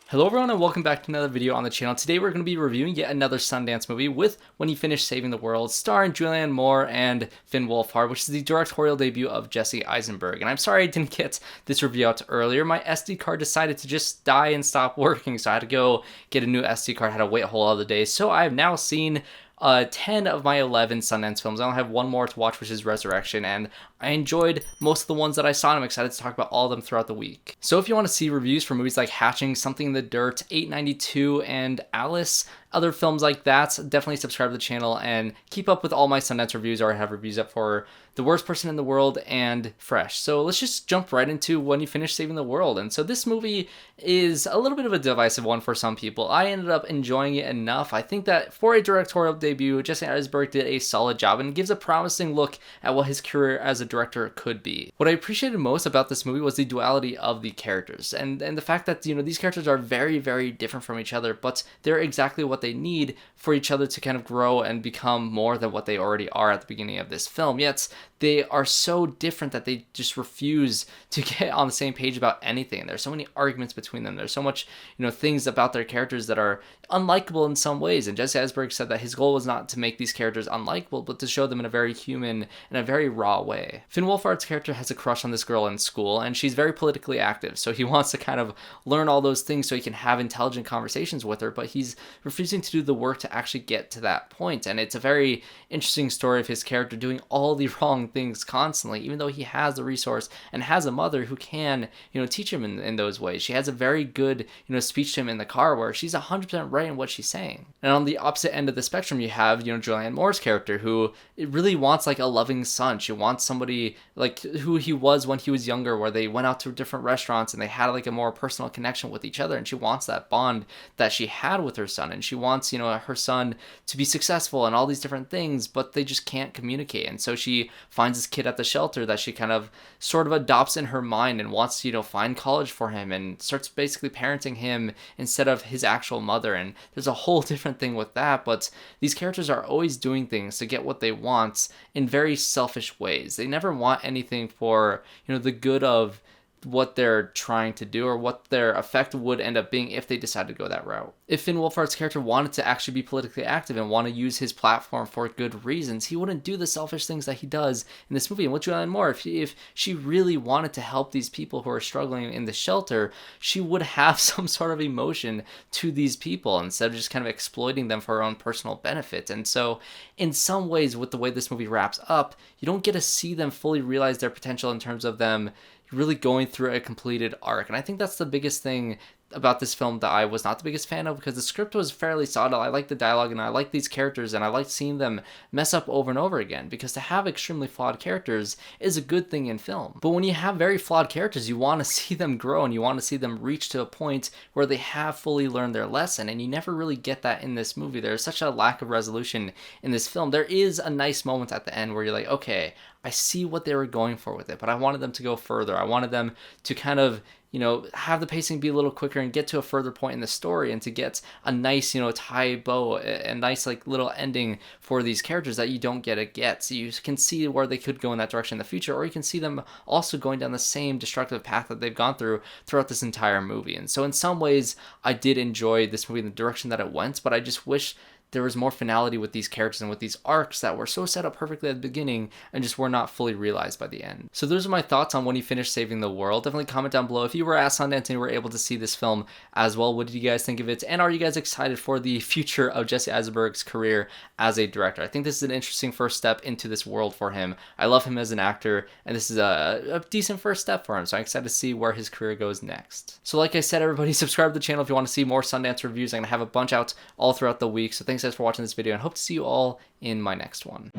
Hello everyone and welcome back to another video on the channel. Today we're going to be reviewing yet another Sundance movie with When He Finished Saving the World, starring Julianne Moore and Wolfhard, which is the directorial debut of Jesse Eisenberg. And I'm sorry I didn't get this review out earlier. My SD card decided to just die and stop working, so I had to go get a new SD card. I had to wait a whole other day. So I have now seen 10 of my 11 Sundance films. I only have one more to watch, which is Resurrection, and I enjoyed most of the ones that I saw, and I'm excited to talk about all of them throughout the week. So if you want to see reviews for movies like Hatching, Something in the Dirt, 892, and Alice, other films like that, definitely subscribe to the channel and keep up with all my Sundance reviews. I already have reviews up for The Worst Person in the World and Fresh. So let's just jump right into When You Finish Saving the World. And so this movie is a little bit of a divisive one for some people. I ended up enjoying it enough. I think that for a directorial debut, Jesse Eisenberg did a solid job and gives a promising look at what his career as a director could be. What I appreciated most about this movie was the duality of the characters and the fact that, you know, these characters are very, very different from each other, but they're exactly what they need for each other to kind of grow and become more than what they already are at the beginning of this film. Yet they are so different that they just refuse to get on the same page about anything. There's so many arguments between them. There's so much, you know, things about their characters that are unlikable in some ways. And Jesse Eisenberg said that his goal was not to make these characters unlikable, but to show them in a very human and a very raw way. Wolfhard's character has a crush on this girl in school, and she's very politically active. So he wants to kind of learn all those things so he can have intelligent conversations with her, but he's refusing to do the work to actually get to that point. And it's a very interesting story of his character doing all the wrong things constantly, even though he has the resource and has a mother who can, you know, teach him in those ways. She has a very good, you know, speech to him in the car where she's 100% right in what she's saying. And on the opposite end of the spectrum, you have, you know, Julianne Moore's character, who really wants like a loving son. She wants somebody like who he was when he was younger, where they went out to different restaurants and they had like a more personal connection with each other. And she wants that bond that she had with her son. And she wants, you know, her son to be successful and all these different things, but they just can't communicate. And so she finds this kid at the shelter that she kind of sort of adopts in her mind and wants to, you know, find college for him and starts basically parenting him instead of his actual mother. And there's a whole different thing with that, but these characters are always doing things to get what they want in very selfish ways. They never want anything for, you know, the good of what they're trying to do or what their effect would end up being if they decide to go that route. If Wolfhard's character wanted to actually be politically active and want to use his platform for good reasons, he wouldn't do the selfish things that he does in this movie. And with Julianne Moore, if she really wanted to help these people who are struggling in the shelter, she would have some sort of emotion to these people instead of just kind of exploiting them for her own personal benefit. And so in some ways, with the way this movie wraps up, you don't get to see them fully realize their potential in terms of them really going through a completed arc. And I think that's the biggest thing about this film that I was not the biggest fan of, because the script was fairly solid. I like the dialogue and I like these characters and I like seeing them mess up over and over again, because to have extremely flawed characters is a good thing in film. But when you have very flawed characters, you want to see them grow and you want to see them reach to a point where they have fully learned their lesson, and you never really get that in this movie. There's such a lack of resolution in this film. There is a nice moment at the end where you're like, okay, I see what they were going for with it, but I wanted them to go further. I wanted them to kind of, you know, have the pacing be a little quicker and get to a further point in the story and to get a nice, you know, tie bow, a nice like little ending for these characters that you don't get. So you can see where they could go in that direction in the future, or you can see them also going down the same destructive path that they've gone through throughout this entire movie. And so in some ways, I did enjoy this movie in the direction that it went, but I just wish there was more finality with these characters and with these arcs that were so set up perfectly at the beginning and just were not fully realized by the end. So those are my thoughts on When He Finished Saving the World. Definitely comment down below if you were at Sundance and you were able to see this film as well. What did you guys think of it? And are you guys excited for the future of Jesse Eisenberg's career as a director? I think this is an interesting first step into this world for him. I love him as an actor, and this is a decent first step for him. So I'm excited to see where his career goes next. So like I said, everybody, subscribe to the channel if you want to see more Sundance reviews. I'm going to have a bunch out all throughout the week. So thanks guys for watching this video, and hope to see you all in my next one.